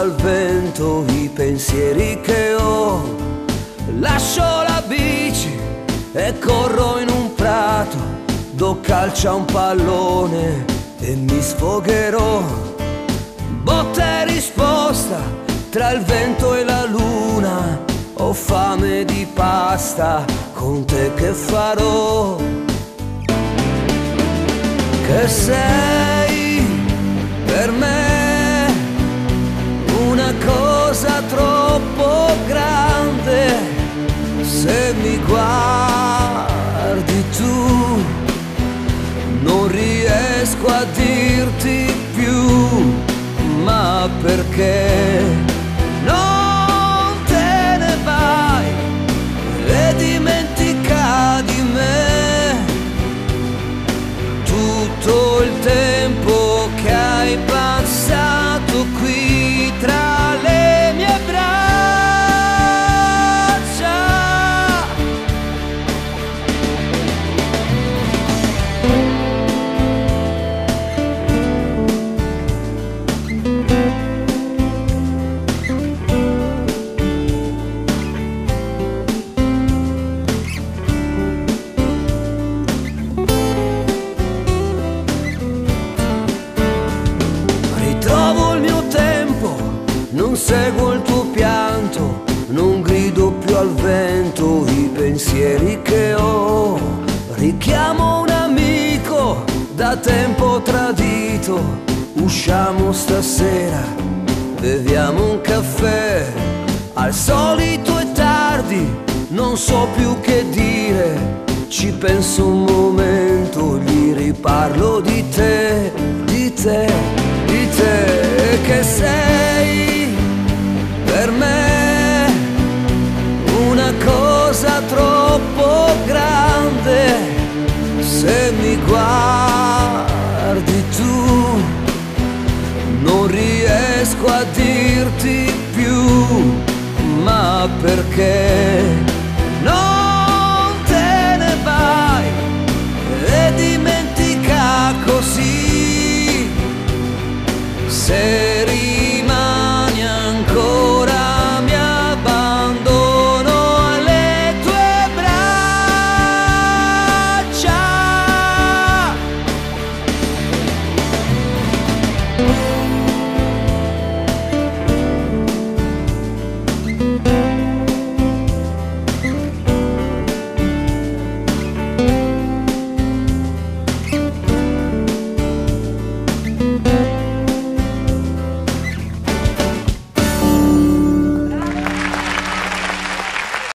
dal vento i pensieri che ho. Lascio la bici e corro in un prato, do calcio a un pallone e mi sfogherò. Botta e risposta tra il vento e la luna, ho fame di pasta, con te che farò? Che sei per me una cosa troppo grande, se mi guardi tu non riesco a dirti più, ma perché non te ne vai e dimentica di me tutto il tempo che hai passato qui tra le mie braccia. Non seguo il tuo pianto, non grido più al vento i pensieri che ho. Richiamo un amico da tempo tradito, usciamo stasera, beviamo un caffè. Al solito è tardi, non so più che dire, ci penso un momento, gli riparlo di te, di te, di te, che sei per me una cosa troppo grande, se mi guardi tu non riesco a dirti più, ma perché